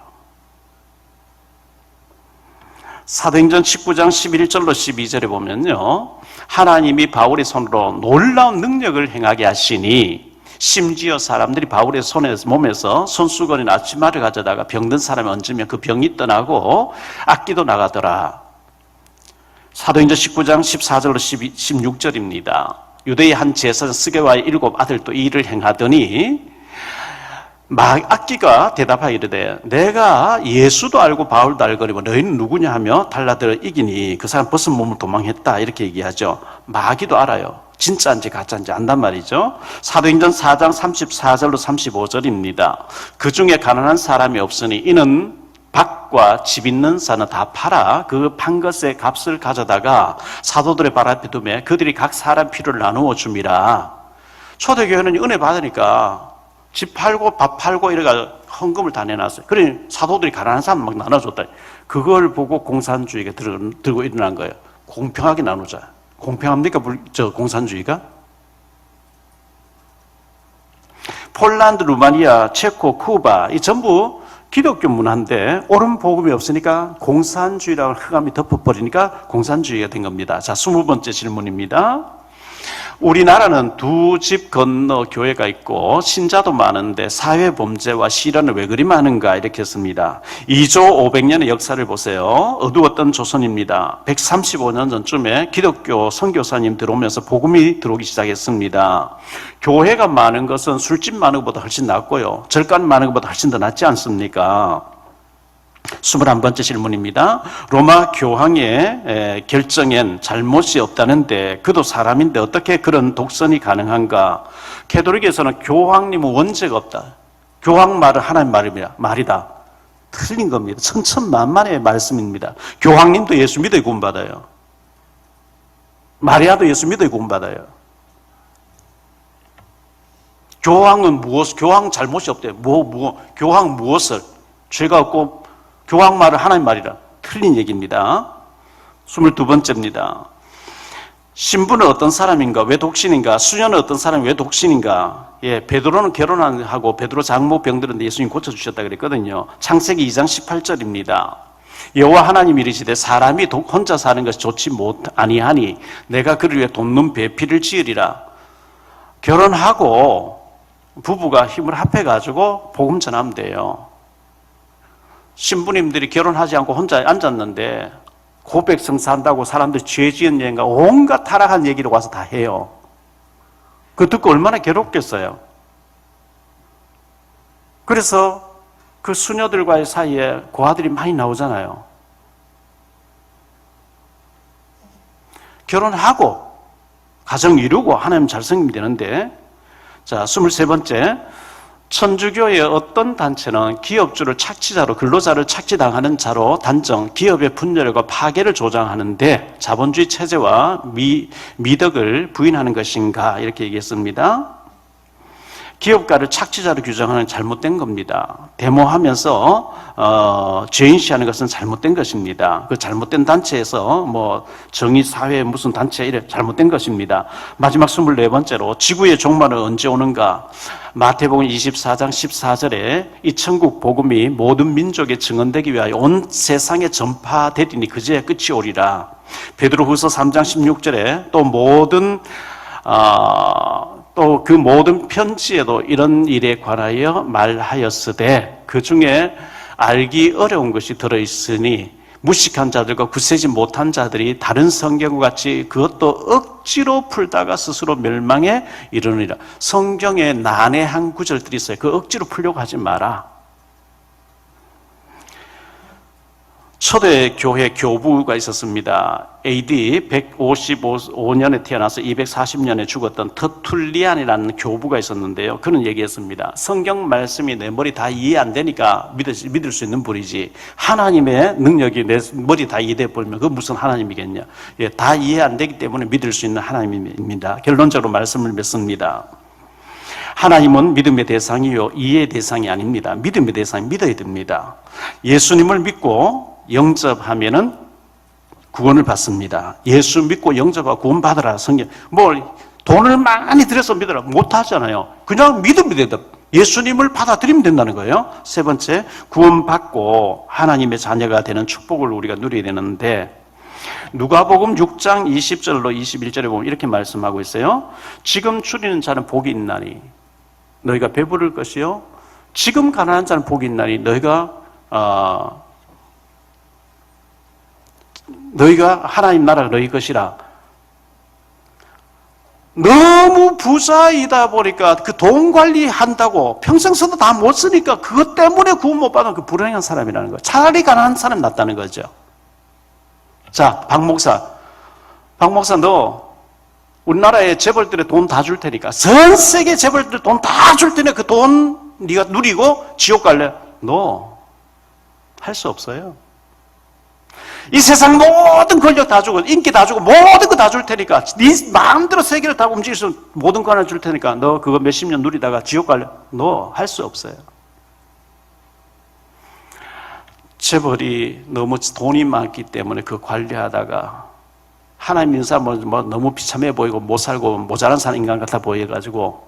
Speaker 2: 사도행전 19장 11절로 12절에 보면요. 하나님이 바울의 손으로 놀라운 능력을 행하게 하시니 심지어 사람들이 바울의 몸에서 손수건이나 앞치마를 가져다가 병든 사람이 얹으면 그 병이 떠나고 악기도 나가더라. 사도행전 19장 14절로 16절입니다. 유대의 한 제사장 스게와의 7 아들도 이 일을 행하더니 악기가 대답하여 이르되 내가 예수도 알고 바울도 알거니와 너희는 누구냐 하며 달라들어 이기니 그 사람 벗은 몸을 도망했다 이렇게 얘기하죠. 마귀도 알아요. 진짜인지 가짜인지 안단 말이죠. 사도행전 4장 34절로 35절입니다. 그 중에 가난한 사람이 없으니 이는 밭과 집 있는 산은 다 팔아 그 판 것의 값을 가져다가 사도들의 발 앞에 두매 그들이 각 사람 필요를 나누어 줍니다. 초대교회는 은혜 받으니까 집 팔고 밥 팔고 이래가 헌금을 다 내놨어요. 그러니 사도들이 가난한 사람 막 나눠줬다. 그걸 보고 공산주의가 들고 일어난 거예요. 공평하게 나누자. 공평합니까? 공산주의가? 폴란드, 루마니아, 체코, 쿠바 이 전부 기독교 문화인데 옳은 복음이 없으니까 공산주의라고 흑암이 덮어버리니까 공산주의가 된 겁니다. 자, 20번째 질문입니다. 우리나라는 두 집 건너 교회가 있고 신자도 많은데 사회 범죄와 시련을 왜 그리 많은가 이렇게 했습니다. 2조 500년의 역사를 보세요. 어두웠던 조선입니다. 135년 전쯤에 기독교 선교사님 들어오면서 복음이 들어오기 시작했습니다. 교회가 많은 것은 술집 많은 것보다 훨씬 낫고요. 절간 많은 것보다 훨씬 더 낫지 않습니까? 21번째 질문입니다. 로마 교황의 결정엔 잘못이 없다는데 그도 사람인데 어떻게 그런 독선이 가능한가? 캐톨릭에서는 교황님은 원죄가 없다. 교황 말은 하나님 말이다. 틀린 겁니다. 천천만만의 말씀입니다. 교황님도 예수 믿어 구원받아요. 마리아도 예수 믿어 구원받아요. 교황은 교황 잘못이 없대요. 교황 무엇을? 죄가 없고 교황 말은 하나님 말이라. 틀린 얘기입니다. 22번째입니다. 신부는 어떤 사람인가? 왜 독신인가? 수녀는 어떤 사람이 왜 독신인가? 예, 베드로는 결혼하고 베드로 장모 병들었는데 예수님 고쳐주셨다 그랬거든요. 창세기 2장 18절입니다. 여호와 하나님이 이르시되 사람이 혼자 사는 것이 좋지 아니하니 내가 그를 위해 돕는 배필을 지으리라. 결혼하고 부부가 힘을 합해가지고 복음 전하면 돼요. 신부님들이 결혼하지 않고 혼자 앉았는데 고백성사한다고 사람들이 죄 지은 얘기가 온갖 타락한 얘기를 와서 다 해요. 그거 듣고 얼마나 괴롭겠어요. 그래서 그 수녀들과의 사이에 고아들이 많이 나오잖아요. 결혼하고 가정 이루고 하나님 잘 섬기면 되는데. 자, 23번째. 천주교의 어떤 단체는 기업주를 착취자로, 근로자를 착취당하는 자로 단정, 기업의 분열과 파괴를 조장하는데 자본주의 체제와 미덕을 부인하는 것인가 이렇게 얘기했습니다. 기업가를 착취자로 규정하는 잘못된 겁니다. 데모하면서 죄인시하는 것은 잘못된 것입니다. 그 잘못된 단체에서 정의 사회 무슨 단체 이래 잘못된 것입니다. 마지막 24번째로 지구의 종말은 언제 오는가? 마태복음 24장 14절에 이 천국 복음이 모든 민족에 증언되기 위하여 온 세상에 전파되리니 그제야 끝이 오리라. 베드로후서 3장 16절에 또 그 모든 편지에도 이런 일에 관하여 말하였으되 그 중에 알기 어려운 것이 들어있으니 무식한 자들과 굳세지 못한 자들이 다른 성경과 같이 그것도 억지로 풀다가 스스로 멸망에 이르느니라. 성경에 난해한 구절들이 있어요. 그 억지로 풀려고 하지 마라. 초대교회 교부가 있었습니다. AD 155년에 태어나서 240년에 죽었던 터툴리안이라는 교부가 있었는데요. 그는 얘기했습니다. 성경 말씀이 내 머리 다 이해 안 되니까 믿을 수 있는 분이지 하나님의 능력이 내 머리 다 이해돼 버리면 그건 무슨 하나님이겠냐. 예, 다 이해 안 되기 때문에 믿을 수 있는 하나님입니다. 결론적으로 말씀을 맺습니다. 하나님은 믿음의 대상이요 이해의 대상이 아닙니다. 믿음의 대상이 믿어야 됩니다. 예수님을 믿고 영접하면은 구원을 받습니다. 예수 믿고 영접하고 구원 받으라. 성경 돈을 많이 들여서 믿으라 못 하잖아요. 그냥 믿으면 된다. 예수님을 받아들이면 된다는 거예요. 세 번째, 구원 받고 하나님의 자녀가 되는 축복을 우리가 누려야 되는데 누가복음 6장 20절로 21절에 보면 이렇게 말씀하고 있어요. 지금 추리는 자는 복이 있나니 너희가 배부를 것이요 지금 가난한 자는 복이 있나니 너희가 하나님 나라가 너희 것이라. 너무 부자이다 보니까 그 돈 관리한다고 평생 써도 다 못 쓰니까 그것 때문에 구원 못 받은 그 불행한 사람이라는 거예요. 차라리 가난한 사람이 낫다는 거죠. 자, 박 목사 너 우리나라의 재벌들의 돈 다 줄 테니까 전 세계 재벌들 돈 다 줄 테니까 그 돈 네가 누리고 지옥 갈래? 너 할 수 없어요. 이 세상 모든 권력 다 주고 인기 다 주고 모든 거 다 줄 테니까 네 마음대로 세계를 다 움직일 수 있는 모든 거 하나 줄 테니까 너 그거 몇십 년 누리다가 지옥 갈래? 너 할 수 없어요. 재벌이 너무 돈이 많기 때문에 그 관리하다가 하나님 인사 뭐 너무 비참해 보이고 못 살고 모자란 사는 인간 같아 보여가지고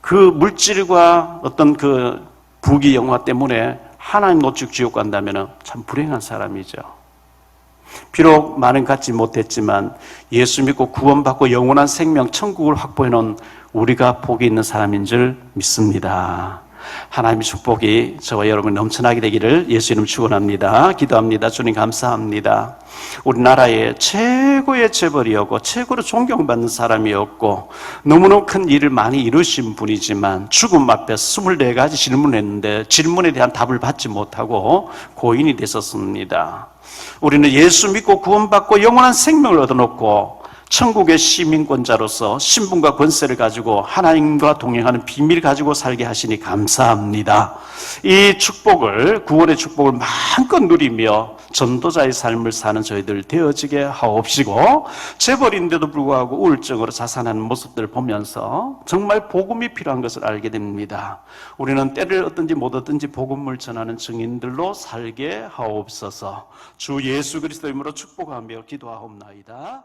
Speaker 2: 그 물질과 어떤 그 부귀 영화 때문에 하나님 놓치고 지옥 간다면 참 불행한 사람이죠. 비록 많은 갖지 못했지만 예수 믿고 구원받고 영원한 생명 천국을 확보해 놓은 우리가 복이 있는 사람인 줄 믿습니다. 하나님의 축복이 저와 여러분 넘쳐나게 되기를 예수 이름 축원합니다. 기도합니다. 주님 감사합니다. 우리나라의 최고의 재벌이었고 최고로 존경받는 사람이었고 너무너무 큰 일을 많이 이루신 분이지만 죽음 앞에 24가지 질문을 했는데 질문에 대한 답을 받지 못하고 고인이 됐었습니다. 우리는 예수 믿고 구원받고 영원한 생명을 얻어놓고 천국의 시민권자로서 신분과 권세를 가지고 하나님과 동행하는 비밀을 가지고 살게 하시니 감사합니다. 이 축복을, 구원의 축복을 마음껏 누리며 전도자의 삶을 사는 저희들 되어지게 하옵시고 재벌인데도 불구하고 우울증으로 자산하는 모습들을 보면서 정말 복음이 필요한 것을 알게 됩니다. 우리는 때를 얻든지 못 얻든지 복음을 전하는 증인들로 살게 하옵소서. 주 예수 그리스도 이름으로 축복하며 기도하옵나이다.